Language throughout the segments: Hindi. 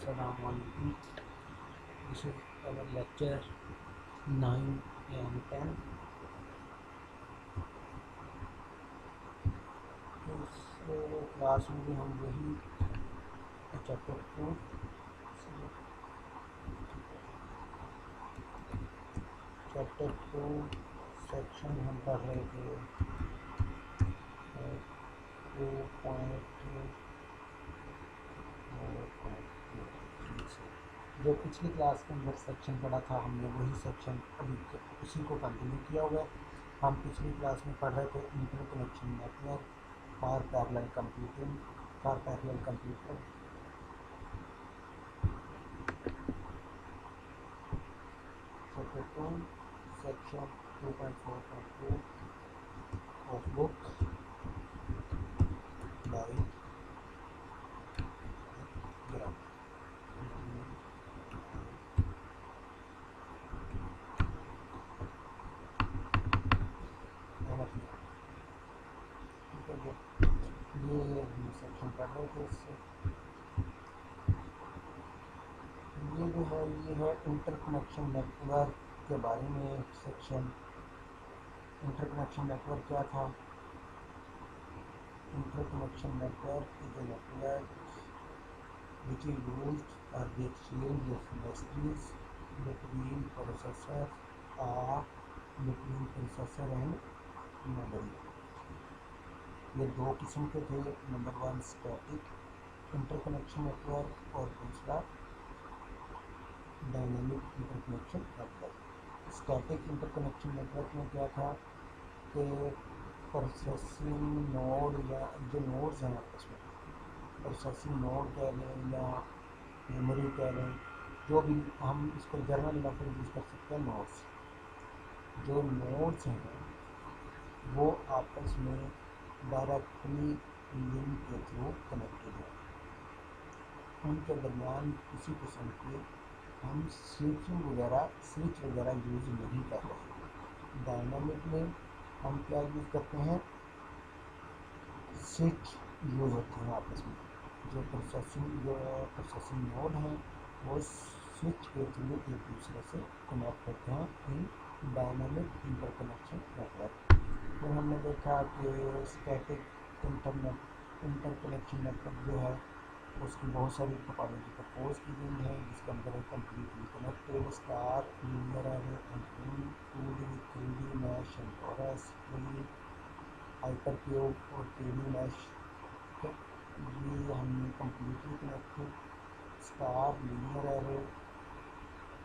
Assalamualaikum. This is our lecture 9 and 10. इस क्लास में भी हम वही चैप्टर 2 सेक्शन हम पढ़ रहे थे 2.2 जो पिछली क्लास के अंदर सेक्शन पढ़ा था हमने वही सेक्शन अभी उसी को कंटिन्यू किया हुआ है। हम पिछली क्लास में पढ़ रहे थे interconnection network for parallel computing chapter 2 section 2.4.2 of book by ये सेक्शन पढ़ रहे थे इससे ये जो है ये है इंटरकनेक्शन नेटवर्क के बारे में सेक्शन। इंटरकनेक्शन नेटवर्क क्या था? Interconnection network is a network which is used for the exchange of messages between processor and memory। ये दो किस्म के थे, नंबर 1 स्टैटिक इंटरकनेक्शन नेटवर्क और दूसरा dynamic interconnection network. Static interconnection network में क्या था कि प्रोसेसिंग नोड या जो नोड्स हैं आपस में, प्रोसेसिंग नोड कह लें या मेमोरी कह लें, जो भी हम इसको जर्नल लफ्ज़ यूज़ कर सकते हैं, नोड्स। जो नोड्स हैं वो आपस में डायरेक्टली लिंक के थ्रू कनेक्टेड है। उनके दरमियान किसी किस्म के हम स्विच वगैरह यूज़ नहीं कर रहे। डायनामिक में हम क्या यूज़ करते हैं? स्विच यूज़ होते हैं आपस में। जो प्रोसेसिंग नोड हैं वो स्विच के थ्रू एक दूसरे से कनेक्ट होते हैं इन डायनामिक इंटरकनेक्शन नेटवर्क। फिर हमने देखा कि स्टैटिक इंटरकनेक्शन नेटवर्क जो है उसकी बहुत सारी टोपोलॉजी प्रपोज की गई है, जिसके अंदर completely connected, star, linear array and 2D 3D mesh and torus, hypercube और 3D मैश। ये हमने completely connected star, linear array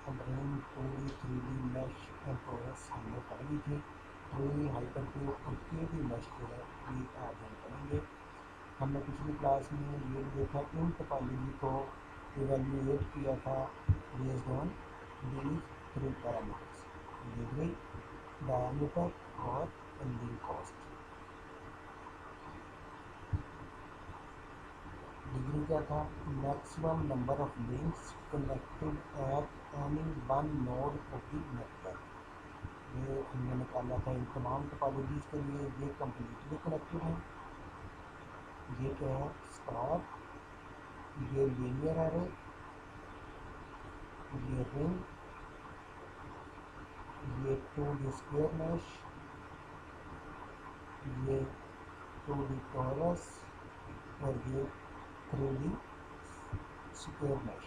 and 2D 3D mesh and torus हमने पढ़ ली थी। हाइपरक्यूब और 3D मैश जो है ये आज हम पढ़ेंगे। हमने पिछली क्लास में ये देखा इन टोपोलॉजी को इवेल्युएट किया था based on these 3 parameters: degree, diameter और लिंक कॉस्ट। डिग्री क्या था? Maximum number of links connected at any one node of the network. ये हमने निकाला था इन तमाम टोपोलॉजीज के लिए। ये कम्प्लीटली कनेक्टेड है। ये क्या है? स्टार, ये लीनियर एरे, ये रिंग, ये 2D स्क्वायर मैश, ये 2D टोरस और ये 3D स्क्वायर मैश।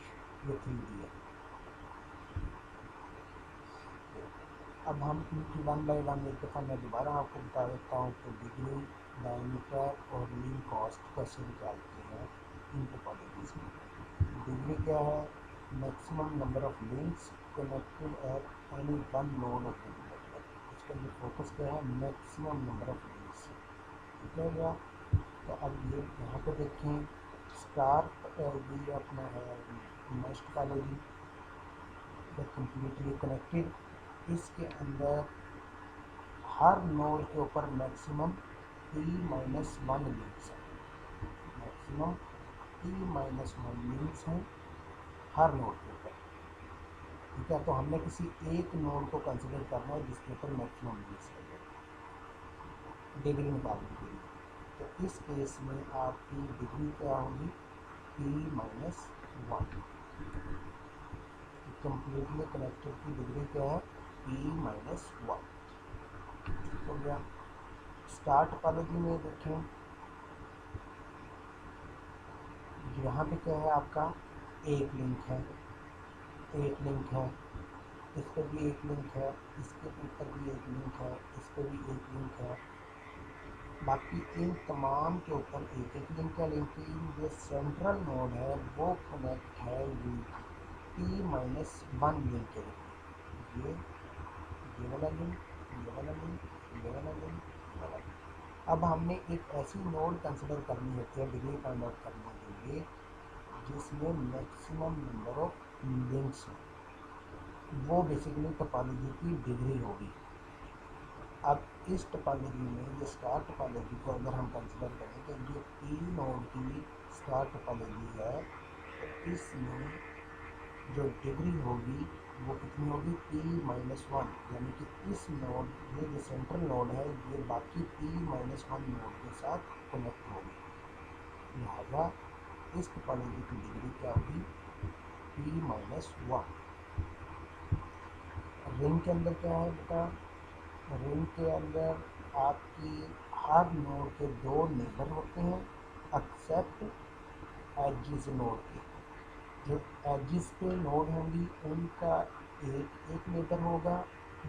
ये 3D है। अब हम इनकी 1 बाय 1 एक दफ़ा मैं दोबारा आपको बता देता हूँ कि डिग्री, डायमीटर और लिंक कॉस्ट कैसे निकालते हैं इन टोपोलॉजीज में। डिग्री क्या है? Maximum number of links connected at any one node of the network. इसका जो फोकस क्या है? Maximum number of links. ठीक है क्या? तो अब ये यहाँ पे देखें, स्टार ये अपना है मैश टोपोलॉजी, कम्प्लीटली कनेक्टेड। इसके अंदर हर नोड के ऊपर मैक्सिमम T-1 लिंक्स हैं। मैक्सिमम T-1 लिंक्स हैं हर नोड के ऊपर। ठीक है, तो हमने किसी एक नोड को कंसिडर करना है जिसके ऊपर मैक्सिमम लिंक्स है, डिग्री निकालने के लिए। तो इस केस में आपकी डिग्री क्या होगी? T-1। कंप्लीटली कनेक्टेड की डिग्री क्या है, p-1 हो गया। स्टार टोपोलॉजी में देखें, यहाँ पे क्या है आपका, एक लिंक है, एक लिंक है, इस पर भी एक लिंक है, इसके ऊपर भी एक लिंक है, इस पर भी एक लिंक है, बाकी इन तमाम के ऊपर एक एक लिंक है। लेकिन जो सेंट्रल नोड है वो कनेक्ट है p-1 लिंक के लिए। ये वाला लिंक, ये वाला लिंक, ये वाला लिंक, ये वाला लिंक। अब हमने एक ऐसी नोड कंसिडर करनी होती है डिग्री फाइंड आउट करने के लिए जिसमें मैक्सिमम नंबर ऑफ लिंक्स हो, वो बेसिकली टोपोलॉजी की डिग्री होगी। अब इस टोपोलॉजी में, ये स्टार टोपोलॉजी को अगर हम कंसिडर करें तो ये पी नोड की स्टार टोपोलॉजी है, तो इसमें जो डिग्री होगी वो कितनी होगी, p-1, यानी कि इस नोड, ये जो सेंट्रल नोड है ये बाकी p-1 नोड के साथ कनेक्ट होगी, लिहाजा इस टोपोलॉजी की डिग्री क्या होगी, p-1। रिंग के अंदर क्या है बेटा, रिंग के अंदर आपकी हर नोड के दो नेबर होते हैं एक्सेप्ट एजिस नोड के। जो एजिस पे नोड होंगी उनका एक एक नेबर होगा,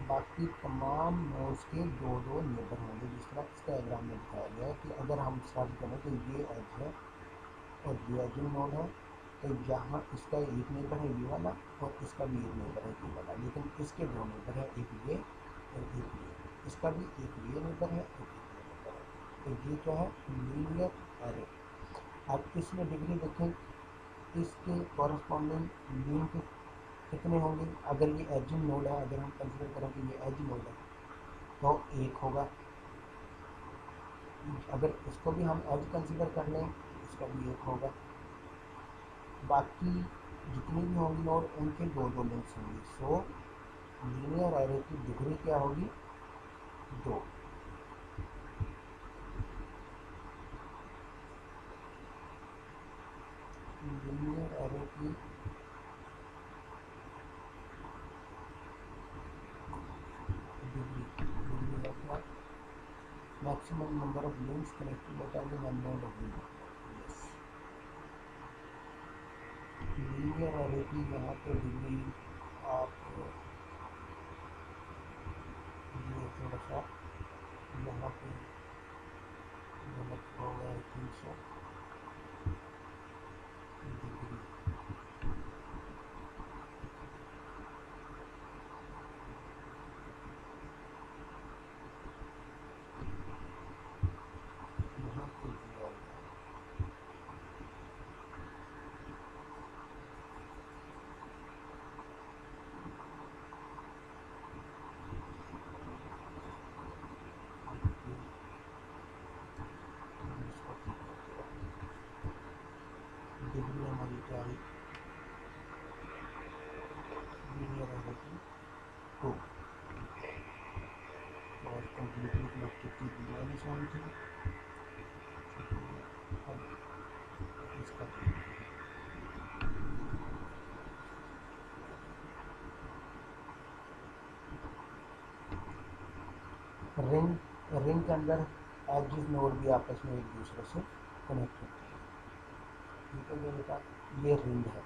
बाकी तमाम नोड्स के दो दो नेबर होंगे। जिस तरह इस डायग्राम में दिखाया गया है कि अगर हम सर्च करें तो ये एज है और ये एजिंग नोड है, तो यहाँ इसका एक नेबर है ये वाला और इसका भी एक नेबर है ये वाला, लेकिन इसके दो नेबर है, एक ये और एक ये, इसका भी एक ये नेबर है और एक ये नेबर है। तो ये क्या है, लीनियर एरे। अब इसमें डिग्री देखें, इसके कॉरस्पॉन्डिंग लिंक कितने होंगे, अगर ये एजिंग नोड है, अगर हम कंसिडर करें कि ये एज नोड है तो एक होगा, अगर इसको भी हम एज कंसिडर कर लें इसका भी एक होगा, बाकी जितनी भी होंगी नोड उनके दो दो लिंक्स होंगे। सो लीनियर एरे की डिग्री क्या होगी, 2। लीनियर एरे की डिग्री है क्या, maximum number of links connected by timing unknown of yes. Linear array की यहाँ पे डिग्री आप ये थोड़ा सा यहाँ पे गलत होगा, आई थिंक सो। डिग्री यहाँ पे दिया गया, डिग्री हमारी क्या आई, लीनियर एरे की 2 और कंप्लीटली कनेक्टेड की p-1 थी। अब इसका रिंग, रिंग के अंदर एजिस नोड भी आपस में एक दूसरे से कनेक्ट होते हैं, ठीक है। ये बेटा ये रिंग है,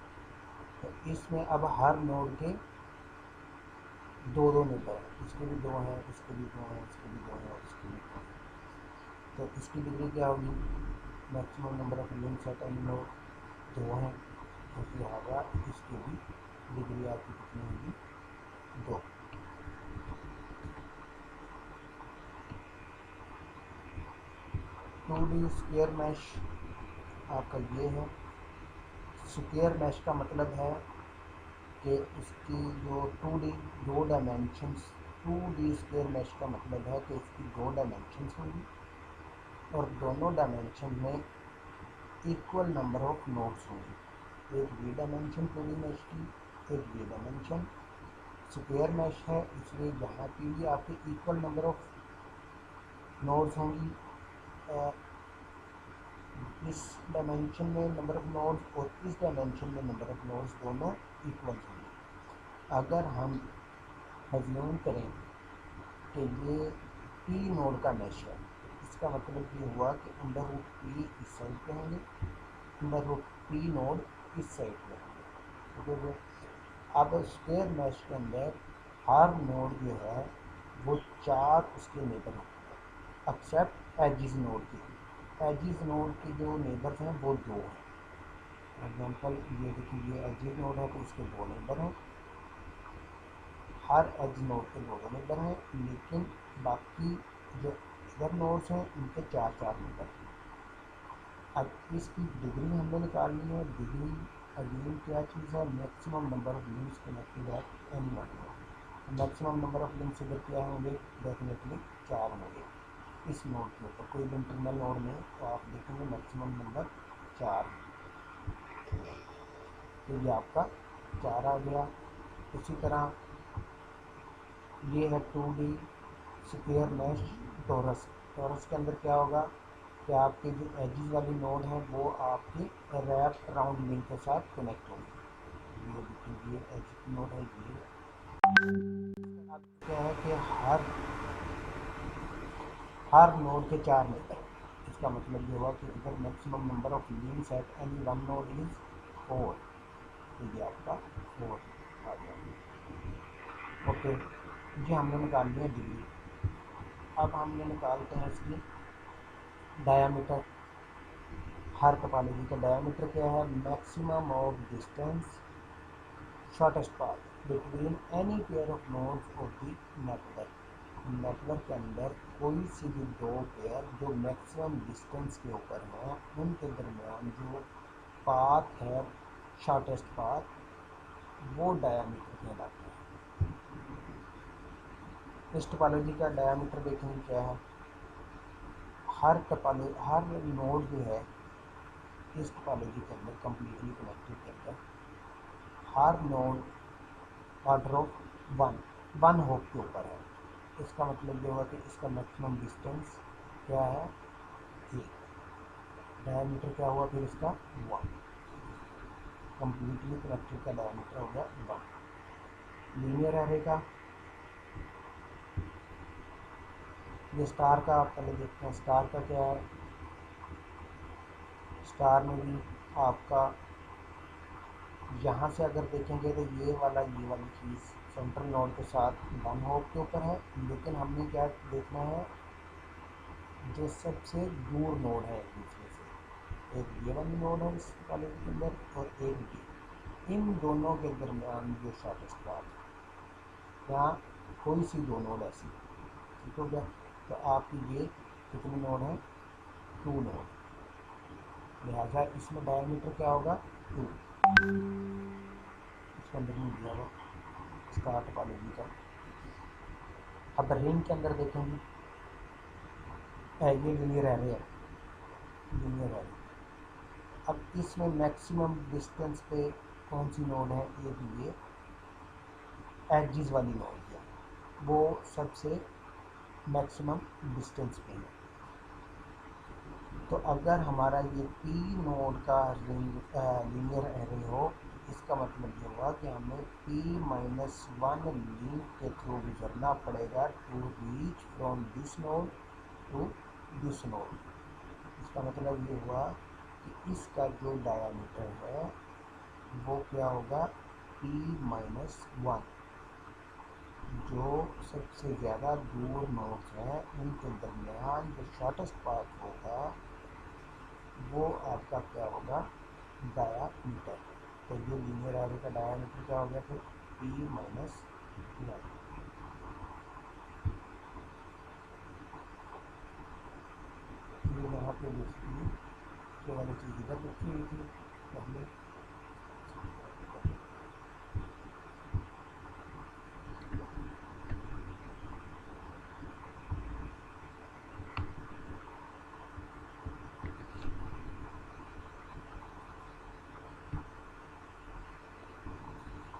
तो इसमें अब हर नोड के दो दो नेबर हैं, इसके भी दो हैं, इसके भी दो हैं, इसके भी दो हैं और इसके भी दो हैं। तो इसकी डिग्री क्या होगी, maximum number of links at any node 2 हैं, तो लिहाजा इसकी भी डिग्री आपकी कितनी होगी, 2। 2D स्क्वायर मैश आपका ये है। स्क्वायर मैश का मतलब है कि इसकी जो 2D दो डायमेंशंस, 2D स्क्वायर मैश का मतलब है कि इसकी दो डायमेंशंस होंगी और दोनों डायमेंशन में इक्वल नंबर ऑफ नोड्स होंगे। एक ये डायमेंशन 2D मैश की, एक ये डायमेंशन। स्क्वायर मैश है इसलिए यहाँ पे भी आपके इक्वल नंबर ऑफ नोड्स होंगी। इस डायमेंशन में नंबर ऑफ नोड्स और इस डायमेंशन में नंबर ऑफ नोड्स दोनों इक्वल होंगे। अगर हम अज्यूम करें कि ये पी नोड का मैश है, इसका मतलब ये हुआ कि अंडर रूट पी इस साइड पे होंगे, अंडर रूट पी नोड इस साइड पे होंगे। ठीक है। अब स्क्वायर मैश के अंदर हर नोड जो है वो 4 उसके नेबर होते हैं एक्सेप्ट एजिस नोड के। एजिस नोड के जो नेबर्स हैं वो 2 हैं। फॉर एग्जाम्पल ये देखिए, ये एजिस नोड है तो इसके 2 नेबर हैं, हर एज नोड के 2 नेबर हैं, लेकिन बाकी जो इधर नोड्स हैं उनके 4 नेबर हैं। अब इसकी डिग्री हमने निकालनी है। डिग्री अगेन क्या चीज़ है, maximum number of links connected at any one node. Maximum number of links इधर क्या होंगे, डेफिनेटली 4 होंगे इस नोड के ऊपर। कोई भी इंटरनल नोड में तो आप देखेंगे मैक्सिमम नंबर 4। तो ये आपका 4 आ गया। इसी तरह ये है 2D square mash torus. Torus के अंदर क्या होगा कि आपके जो एजिस वाली नोड है वो आपके रैप राउंड लिंक के साथ कनेक्ट होंगे। ये देखिए, ये एज की नोड है ये। अब क्या है कि हर नोड के 4 नेबर। इसका मतलब ये हुआ कि इधर maximum number of links at any one node is 4। तो ये आपका 4 आ गया। ओके, ये हमने निकाल लिया डिग्री। अब हमने निकालते हैं इसकी डायामीटर। हर टोपोलॉजी का डायामीटर क्या है, maximum of distance shortest path between any pair of nodes of the network. Network के अंदर कोई सी भी 2 पेयर जो मैक्सिमम डिस्टेंस के ऊपर हैं उनके दरमियान जो पाथ है, शॉर्टेस्ट पाथ, वो डायामीटर कहलाता है। इस टोपोलॉजी का डायामीटर देखेंगे क्या है। हर नोड जो है इस टोपोलॉजी के अंदर कम्प्लीटली कनेक्टेड के अंदर हर नोड ऑर्डर ऑफ 1 होप के ऊपर है। इसका मतलब ये हुआ कि इसका मैक्सिमम डिस्टेंस क्या है, 1। डायमीटर क्या हुआ फिर इसका 1। कम्प्लीटली कनेक्टेड का डायमीटर हो गया 1। लीनियर एरे का, ये स्टार का आप पहले देखते हैं। स्टार का क्या है, स्टार में भी आपका यहाँ से अगर देखेंगे तो ये वाली चीज़ सेंट्रल नोड के साथ 1 होप के ऊपर है, लेकिन हमने क्या देखना है, जो सबसे दूर नोड है एक दूसरे से। एक ये वाली नोड है इस कॉलेज के अंदर और एक ये, इन दोनों के दरमियान जो शॉर्टेस्ट पाथ है, यहाँ कोई सी 2 नोड ऐसी। ठीक हो गया। तो आपकी ये कितनी नोड है, 2 नोड। लिहाजा इसमें डायमीटर क्या होगा, 2। इसके अंदर नहीं दिया हुआ स्टार टोपोलॉजी का। अब रिंग के अंदर देखेंगे, ये लीनियर एरे है, लीनियर एरे। अब इसमें मैक्सिमम डिस्टेंस पे कौन सी नोड है, एक ये एजिस वाली नोड है, वो सबसे मैक्सिमम डिस्टेंस पे है। तो अगर हमारा ये पी नोड का लीनियर एरे हो, इसका मतलब ये हुआ कि हमें P-1 लिंक के थ्रू गुजरना पड़ेगा to reach from this node to this node. इसका मतलब ये हुआ कि इसका जो डायमीटर है वो क्या होगा, P-1। जो सबसे ज़्यादा दूर नोड्स हैं उनके दरमियान जो शॉर्टेस्ट पाथ होगा वो आपका क्या होगा, डायामीटर। तो ये लीनियर एरे का डायामीटर क्या हो गया फिर, P-1। ये यहाँ पे बेसिकली जो वाली चीज़ इधर रखी हुई थी पहले,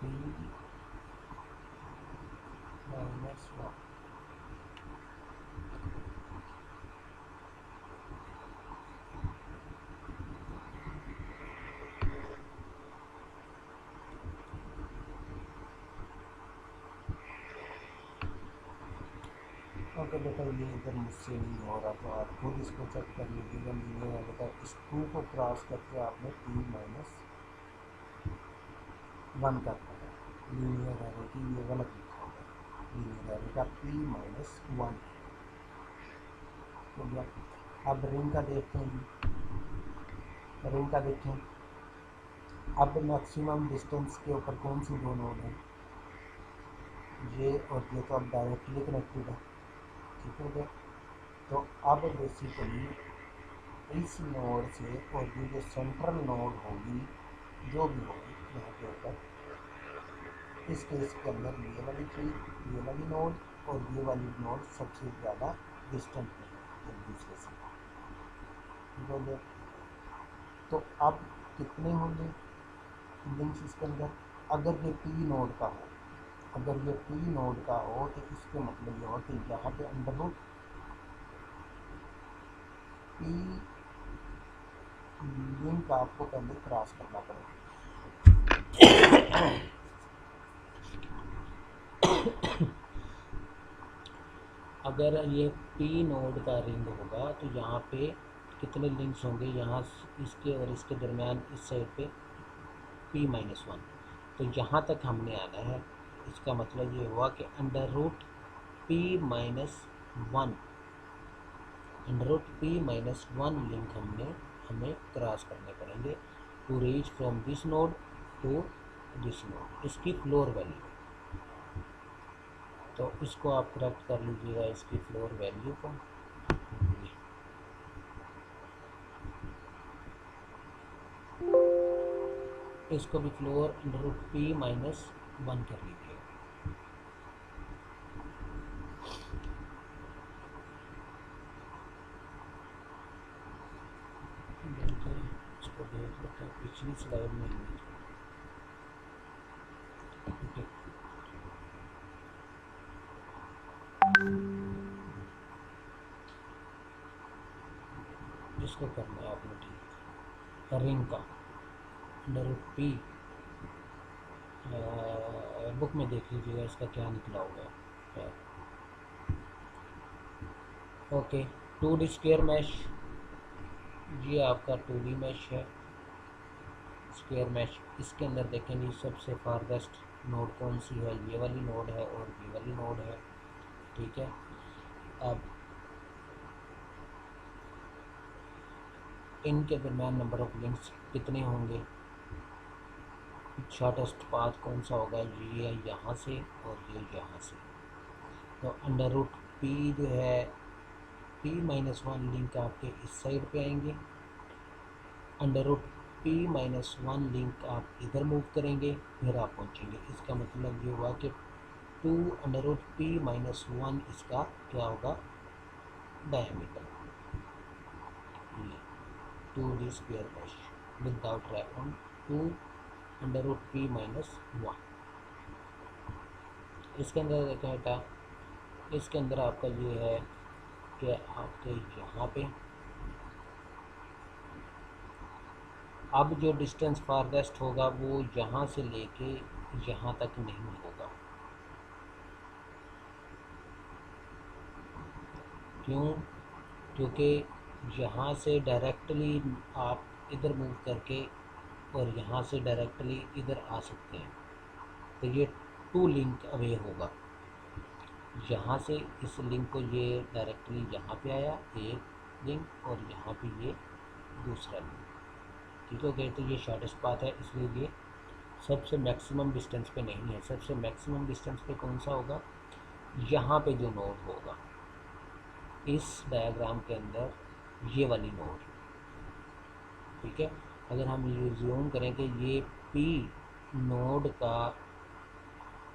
P-1। ओके बेटा, ये इधर मुझसे नहीं हो रहा तो आप खुद इसको चेक कर लीजिएगा। लीनियर है बेटा, इस 2 को क्रॉस करके आपने p माइनस 1 करना है। लीनियर है कि ये गलत लिखा होगा, लीनियर है का p माइनस 1 हो गया। अब रिंग का देखते हैं जी, रिंग का देखें। अब मैक्सिमम डिस्टेंस के ऊपर कौन सी दो नोड है, ये और ये, तो अब डायरेक्टली कनेक्टेड है, ठीक हो गया। तो अब बेसिकली इस नोड से और ये जो सेंट्रल नोड होगी, जो भी होगी यहाँ के ऊपर, इस केस के अंदर ये वाली ट्री, ये वाली नोड और ये वाली नोड सबसे ज़्यादा डिस्टेंट है एक दूसरे से, ठीक हो गया। तो अब कितने होंगे लिंक्स इसके अंदर, अगर ये पी नोड का हो, अगर ये पी नोड का हो तो इसके मतलब ये हो कि यहाँ पे अंडर रूट पी लिंक आपको पहले क्रॉस करना पड़ेगा। अगर ये पी नोड का रिंग होगा तो यहाँ पे कितने लिंक्स होंगे, यहाँ इसके और इसके दरमियान इस साइड पे p माइनस 1। तो यहाँ तक हमने आना है, इसका मतलब ये हुआ कि under root p minus 1, under root p minus 1 link हमें क्रॉस करने पड़ेंगे to reach from this node to this node, इसकी फ्लोर वैल्यू। तो इसको आप करेक्ट कर लीजिएगा, इसकी फ्लोर वैल्यू को। इसको भी floor under root p minus 1 कर लीजिएगा। इसको देख लेते हैं, पिछली स्लाइड में इसको करना है आपने, ठीक। रिंग का अंडर रूट p, बुक में देख लीजिएगा इसका क्या निकला होगा। ओके, 2D स्क्वायर मैश, ये आपका 2D मैश है स्क्वायर मैश। इसके अंदर देखेंगे सबसे फारवेस्ट नोड कौन सी है, ये वाली नोड है और ये वाली नोड है, ठीक है। अब इनके दरमियान नंबर ऑफ लिंक्स कितने होंगे, शॉर्टेस्ट पाथ कौन सा होगा, ये है यहाँ से और ये यहाँ से। तो अंडर रूट p जो है p माइनस 1 लिंक आपके इस साइड पे आएंगे, under root p minus 1 link आप इधर मूव करेंगे, फिर आप पहुँचेंगे। इसका मतलब ये हुआ कि 2 अंडर रूट p माइनस 1 इसका क्या होगा, डायमीटर। 2D स्क्वायर मैश विदाउट रैपन, 2 अंडर रूट p माइनस 1। इसके अंदर देखें बेटा, इसके अंदर आपका ये है कि आपके यहाँ पे अब जो डिस्टेंस फारवेस्ट होगा वो यहाँ से लेके यहाँ तक नहीं होगा। क्यों? क्योंकि यहाँ से डायरेक्टली आप इधर मूव करके और यहाँ से डायरेक्टली इधर आ सकते हैं, तो ये 2 लिंक अवे होगा। यहाँ से इस लिंक को ये डायरेक्टली यहाँ पे आया एक लिंक, और यहाँ पे ये दूसरा लिंक, ठीक हो गया। तो ये शॉर्टेस्ट पाथ है, इसलिए ये सबसे मैक्सिमम डिस्टेंस पे नहीं है। सबसे मैक्सिमम डिस्टेंस पे कौन सा होगा, यहाँ पे जो नोड होगा इस डायग्राम के अंदर, ये वाली नोड, ठीक है। अगर हम ये ज़ूम करें कि ये P नोड का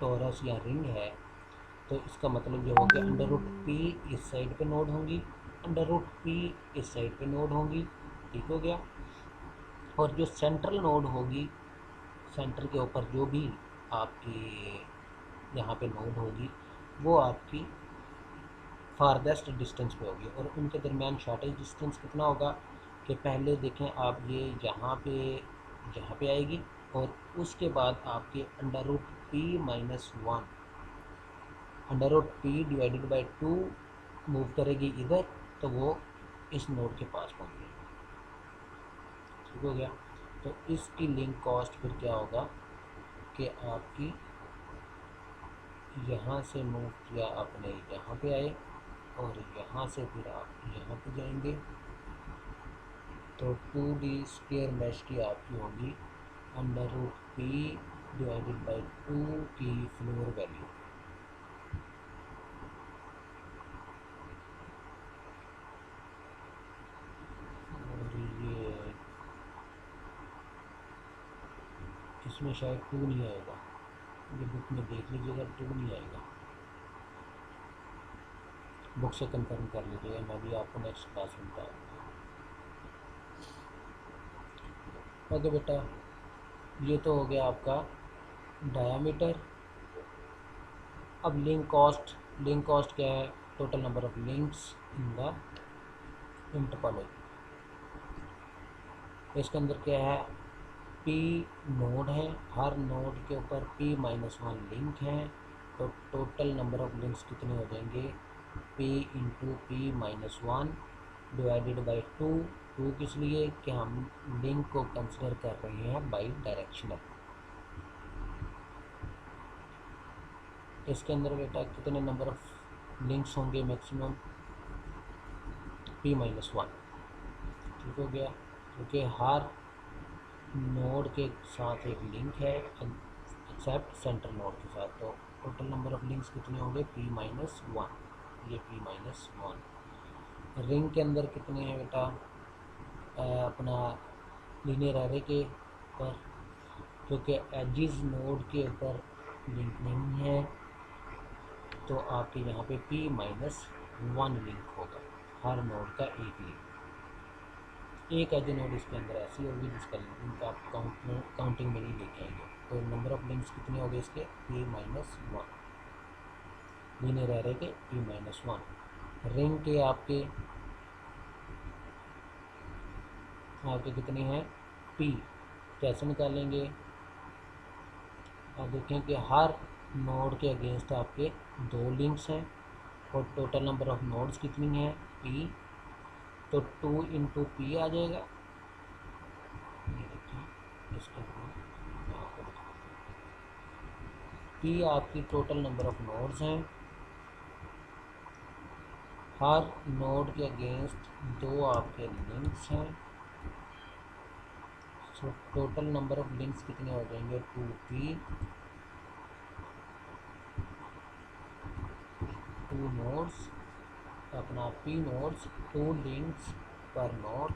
टोरस या रिंग है, तो इसका मतलब ये हो गया अंडर रूट p इस साइड पे नोड होंगी, अंडर रूट p इस साइड पे नोड होंगी, ठीक हो गया। और जो सेंट्रल नोड होगी, सेंटर के ऊपर जो भी आपकी यहाँ पे नोड होगी, वो आपकी फारदेस्ट डिस्टेंस पे होगी। और उनके दरमियान शॉर्टेज डिस्टेंस कितना होगा कि पहले देखें आप, ये यहाँ पे आएगी और उसके बाद आपके under root p minus 1, under root p divided by 2 move करेगी इधर तो वो इस नोड के पास पहुँचेगी। ठीक हो गया। तो इसकी लिंक कॉस्ट फिर क्या होगा कि आपकी यहाँ से मूव किया आपने यहाँ पे आए और यहाँ से फिर आप यहाँ पे जाएंगे तो 2D² मैश की आपकी होगी √p डिवाइडेड बाई 2 की फ्लोर वैल्यू। और ये इसमें शायद 2 नहीं आएगा, ये बुक में देख लीजिएगा 2 नहीं आएगा, बुक से कंफर्म कर लीजिएगा, मैं भी आपको नेक्स्ट क्लास में बताऊँगा। ओके बेटा, ये तो हो गया आपका डायामीटर। अब लिंक कॉस्ट क्या है? Total number of links in the topology. इसके अंदर क्या है? p नोड है, हर नोड के ऊपर p-1 लिंक है, तो टोटल नंबर ऑफ लिंक्स कितने हो जाएंगे? p into p-1 divided by 2 किस लिए कि हम लिंक को कंसिडर कर रहे हैं बाई डायरेक्शनल। इसके अंदर बेटा कितने नंबर ऑफ लिंक्स होंगे? Maximum p-1। ठीक हो गया, क्योंकि हर नोड के साथ एक लिंक है एक्सेप्ट सेंटर नोड के साथ, तो टोटल नंबर ऑफ लिंक्स कितने होंगे? p-1। ये p-1। रिंग के अंदर कितने हैं बेटा? अपना लीनियर एरे के ऊपर, क्योंकि एजिस नोड के ऊपर लिंक नहीं है तो आपके यहाँ पे p-1 लिंक होगा, हर नोड का एक लिंक। एक एज नोड इसके अंदर ऐसी होगी जिसका लिंक आप काउंटिंग में नहीं लेके आएंगे। तो नंबर ऑफ लिंक्स कितने हो गए इसके? p-1, लीनियर एरे के p-1। रिंग के आपके कितने हैं? p। कैसे निकालेंगे? आप देखें कि हर नोड के अगेंस्ट आपके 2 लिंक्स हैं और टोटल नंबर ऑफ नोड्स कितनी है? p, तो 2 इंटू पी आ जाएगा। ये देखिए इसके p आपकी टोटल नंबर ऑफ नोड्स हैं, हर नोड के अगेंस्ट 2 आपके लिंक्स हैं, so total number of links कितने हो जाएंगे? 2p, 2 नोड्स, अपना p nodes, 2 links per node,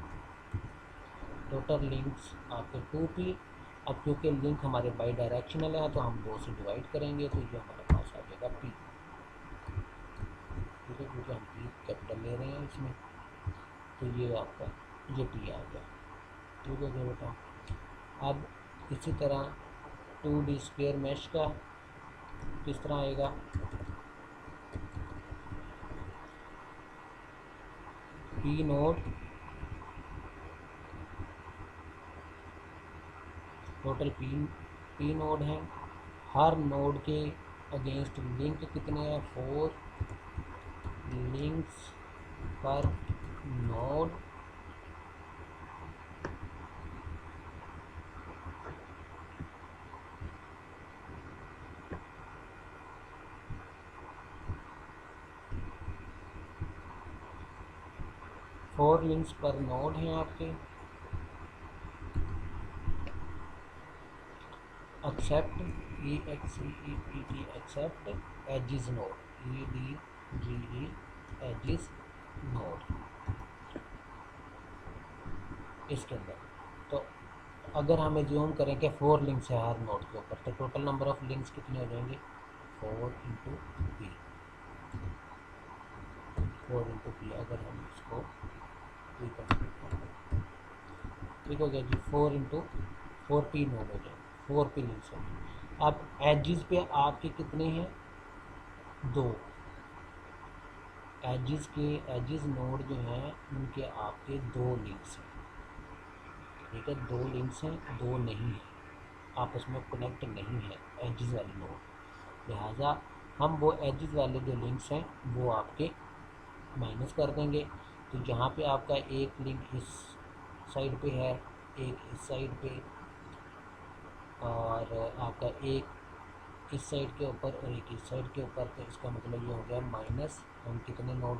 total links आपके 2p। अब क्योंकि लिंक हमारे बाई डायरेक्शनल है तो हम 2 से डिवाइड करेंगे तो ये हमारे पास आ जाएगा p। ठीक है, क्योंकि हम p कैपिटल ले रहे हैं इसमें, तो ये आपका ये p आ गया। ठीक है बेटा। अब इसी तरह 2D² मैश का किस तरह आएगा? p node, total p node है, हर नोड के अगेंस्ट लिंक कितने हैं? 4 links per node, four links per node हैं आपके, except except edges node, EDGE edges node इसके अंदर। तो अगर हम एज्यूम करें कि 4 लिंक्स है हर नोड के ऊपर, तो टोटल नंबर ऑफ लिंक्स कितने हो जाएंगे? 4 इंटू पी, 4 इंटू पी। अगर हम इसको ठीक हो गया जी, 4 इंटू 4p नोड हो जाए, 4p लिंक्स हो जाए। अब एजिस पे आपके कितने हैं? 2 एजिस नोड जो हैं उनके आपके 2 लिंक्स हैं। ठीक है, 2 लिंक्स हैं, 2 नहीं है, आपस में कनेक्ट नहीं है एजिस वाली नोड, लिहाजा हम वो एजिस वाले जो लिंक्स हैं वो आपके माइनस कर देंगे। तो जहाँ पे आपका एक लिंक इस साइड पे है, एक इस साइड पे, और आपका एक इस साइड के ऊपर और एक इस साइड के ऊपर, तो इसका मतलब ये हो गया माइनस। हम कितने नोड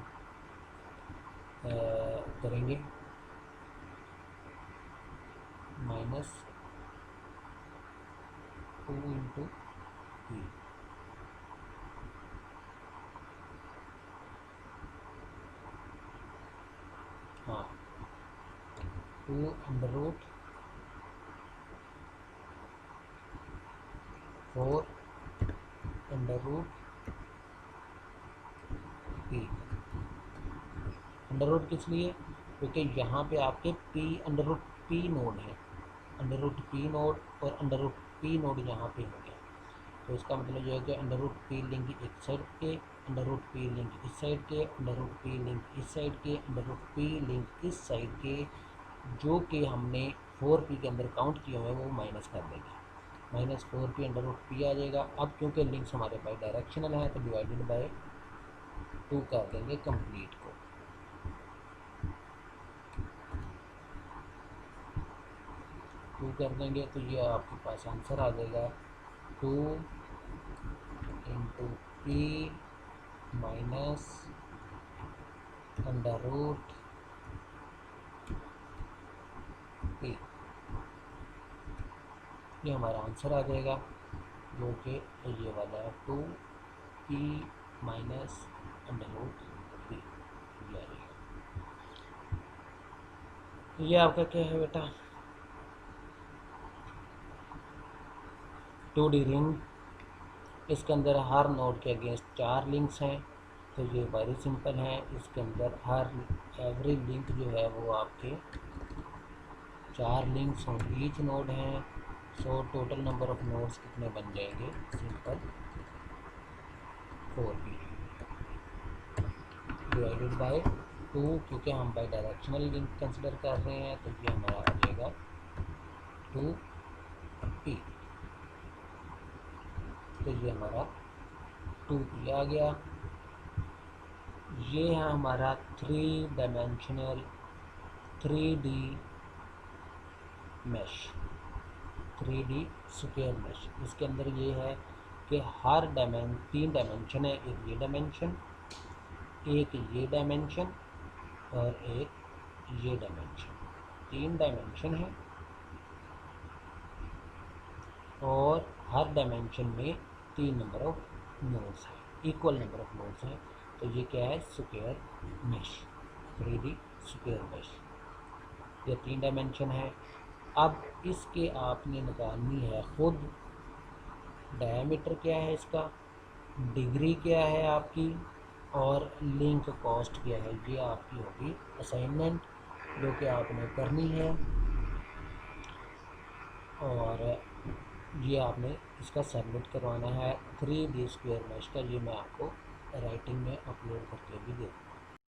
करेंगे? Minus 2 into p. हाँ, 2 under root 4 under root p. Under root किस लिए? क्योंकि यहाँ पे आपके p under root p node है, अंडर रूट पी नोड और अंडर रूट पी नोड यहाँ पे हो गया। तो इसका मतलब ये है कि अंडर रूट पी लिंक एक साइड के, अंडर रूट पी लिंक इस साइड के, अंडर रूट पी लिंक इस साइड के, अंडर रूट पी लिंक इस साइड के, जो कि हमने 4p के अंदर काउंट किया हुआ है वो माइनस कर देंगे। Minus 4p under root p आ जाएगा। अब क्योंकि लिंक्स हमारे पास डायरेक्शनल है तो डिवाइडेड बाय 2 कर देंगे कंप्लीट को। टू कर देंगे तो ये आपके पास आंसर आ जाएगा 2 into p minus under root p. ये हमारा आंसर आ जाएगा, जो कि ये वाला है 2p minus under root p. ये आएगा। ये आपका क्या है बेटा? 2D ring. इसके अंदर हर नोड के अगेंस्ट 4 लिंक्स हैं, तो ये वेरी सिंपल है। इसके अंदर हर एवरी लिंक जो है वो आपके 4 लिंक्स ऑन ईच नोड हैं। So total number of nodes कितने बन जाएंगे? सिंपल 4p डिवाइडेड बाय 2, क्योंकि हम बाई डायरेक्शनल लिंक कंसिडर कर रहे हैं, तो ये हमारा आ जाएगा 2p। तो ये हमारा 2p आ गया। ये है हमारा 3 dimensional 3D mash, 3D square mash. इसके अंदर ये है कि हर 3 डायमेंशन है, एक ये डायमेंशन, एक ये डायमेंशन और एक ये डायमेंशन। 3 डायमेंशन है और हर डायमेंशन में 3 नंबर ऑफ नोड्स हैं, इक्वल नंबर ऑफ नोड्स हैं। तो ये क्या है? Square mesh, 3D square mesh. ये 3 डायमेंशन है। अब इसके आपने निकालनी है खुद डायमीटर क्या है इसका, डिग्री क्या है आपकी, और लिंक कॉस्ट क्या है। ये आपकी होगी असाइनमेंट, जो कि आपने करनी है। और ये आपने इसका सबमिट करवाना है 3D स्क्वायर मैश का। ये मैं आपको राइटिंग में अपलोड करके भी दे दूँगा।